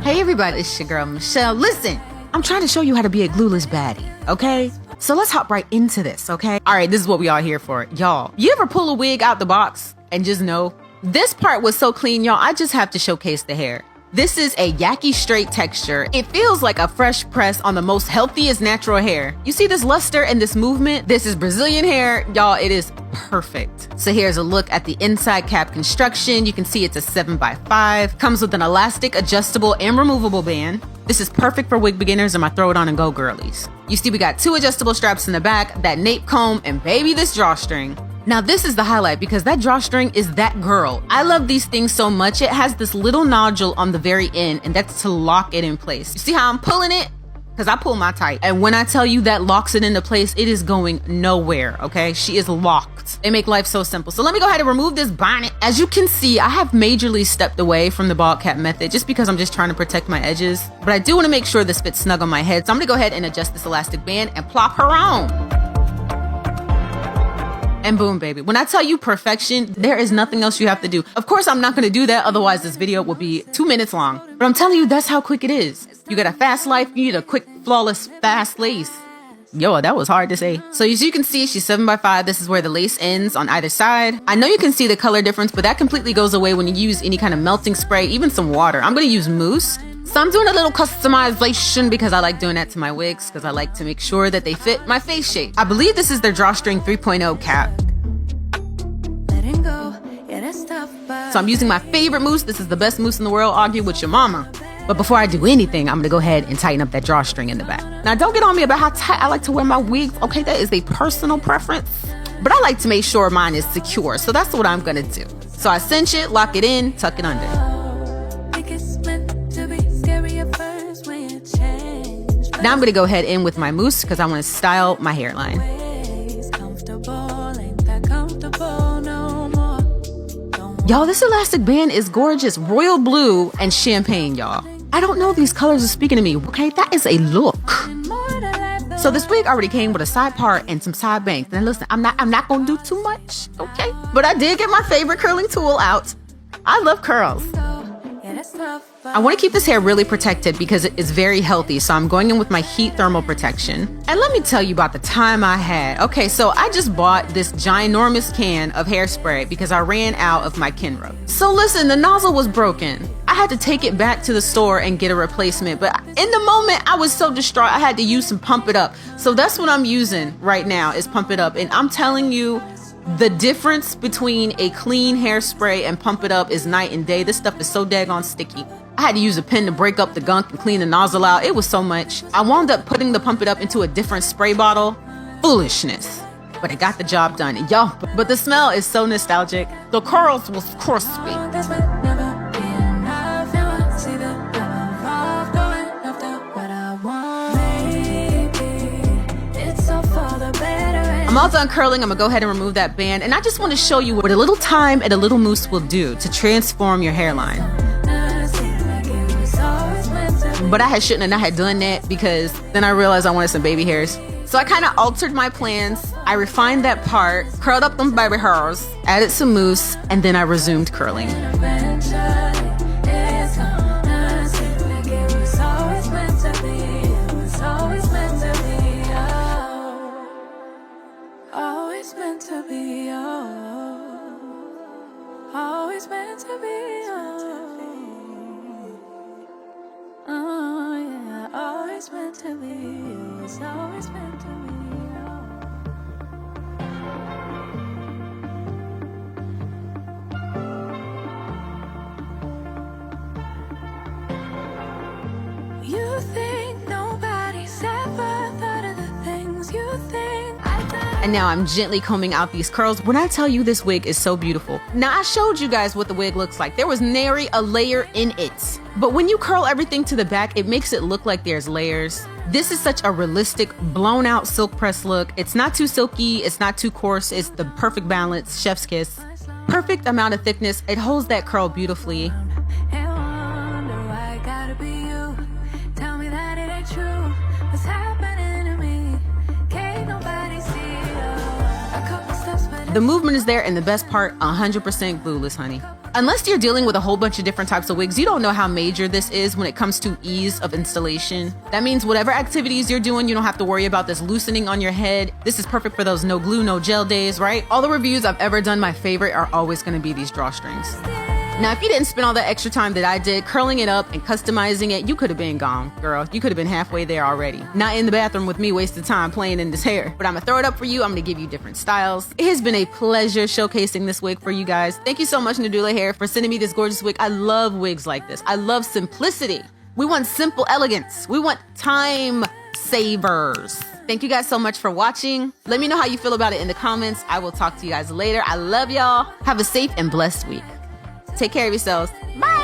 Hey everybody, it's your girl Michelle. Listen, I'm trying to show you how to be a glueless baddie, okay? So let's hop right into this, okay? All right, this is what we all here for. Y'all, you ever pull a wig out the box and just know? This part was so clean, y'all, I just have to showcase the hair. This is a Yaki Straight texture. It feels like a fresh press on the most healthiest natural hair. You see this luster and this movement? This is Brazilian hair. Y'all, it is perfect. So here's a look at the inside cap construction. You can see it's a 7x5. Comes with an elastic, adjustable, and removable band. This is perfect for wig beginners and my throw it on and go girlies. You see we got 2 adjustable straps in the back, that nape comb, and baby this drawstring. Now this is the highlight because that drawstring is that girl. I love these things so much. It has this little nodule on the very end, and that's to lock it in place. You see how I'm pulling it? Because I pull my tight. And when I tell you that locks it into place, it is going nowhere, okay? She is locked. They make life so simple. So let me go ahead and remove this bonnet. As you can see, I have majorly stepped away from the bald cap method just because I'm just trying to protect my edges. But I do want to make sure this fits snug on my head. So I'm gonna go ahead and adjust this elastic band and plop her on. And boom, baby. When I tell you perfection, there is nothing else you have to do. Of course, I'm not gonna do that. Otherwise, this video will be 2 minutes long. But I'm telling you, that's how quick it is. You got a fast life, you need a quick, flawless, fast lace. Yo, that was hard to say. So as you can see, she's 7x5. This is where the lace ends on either side. I know you can see the color difference, but that completely goes away when you use any kind of melting spray, even some water. I'm gonna use mousse. So I'm doing a little customization because I like doing that to my wigs because I like to make sure that they fit my face shape. I believe this is their Drawstring 3.0 cap. So I'm using my favorite mousse. This is the best mousse in the world, argue with your mama. But before I do anything, I'm gonna go ahead and tighten up that drawstring in the back. Now don't get on me about how tight I like to wear my wigs. Okay, that is a personal preference. But I like to make sure mine is secure. So that's what I'm gonna do. So I cinch it, lock it in, tuck it under. Now I'm gonna go ahead in with my mousse because I wanna style my hairline. Y'all, this elastic band is gorgeous. Royal blue and champagne, y'all. I don't know, these colors are speaking to me, okay? That is a look. So this wig already came with a side part and some side bangs. And listen, I'm not gonna do too much, okay? But I did get my favorite curling tool out. I love curls. I want to keep this hair really protected because it is very healthy. So I'm going in with my heat thermal protection. And let me tell you about the time I had. Okay, so I just bought this ginormous can of hairspray because I ran out of my Kenra. So listen, the nozzle was broken. I had to take it back to the store and get a replacement. But in the moment, I was so distraught, I had to use some Pump It Up. So that's what I'm using right now is Pump It Up. And I'm telling you, the difference between a clean hairspray and Pump It Up is night and day. This stuff is so daggone sticky. I had to use a pen to break up the gunk and clean the nozzle out. It was so much. I wound up putting the Pump It Up into a different spray bottle. Foolishness. But it got the job done. And y'all, but the smell is so nostalgic. The curls was crispy. I'm all done curling. I'm gonna go ahead and remove that band. And I just want to show you what a little time and a little mousse will do to transform your hairline. But I shouldn't have not had done that because then I realized I wanted some baby hairs. So I kind of altered my plans. I refined that part, curled up them baby hairs, added some mousse, and then I resumed curling. It's meant to be, it's always meant to be. You think nobody's ever thought of the things you think I've done. And now I'm gently combing out these curls. When I tell you this wig is so beautiful. Now I showed you guys what the wig looks like. There was nary a layer in it. But when you curl everything to the back, it makes it look like there's layers. This is such a realistic, blown out silk press look. It's not too silky, it's not too coarse, it's the perfect balance, chef's kiss. Perfect amount of thickness, it holds that curl beautifully. The movement is there, and the best part, 100% glueless, honey. Unless you're dealing with a whole bunch of different types of wigs, you don't know how major this is when it comes to ease of installation. That means whatever activities you're doing, you don't have to worry about this loosening on your head. This is perfect for those no glue, no gel days, right? All the reviews I've ever done, my favorite are always gonna be these drawstrings. Now, if you didn't spend all that extra time that I did curling it up and customizing it, you could have been gone, girl. You could have been halfway there already. Not in the bathroom with me wasting time playing in this hair. But I'm gonna throw it up for you. I'm gonna give you different styles. It has been a pleasure showcasing this wig for you guys. Thank you so much, Nadula Hair, for sending me this gorgeous wig. I love wigs like this. I love simplicity. We want simple elegance. We want time savers. Thank you guys so much for watching. Let me know how you feel about it in the comments. I will talk to you guys later. I love y'all. Have a safe and blessed week. Take care of yourselves. Bye.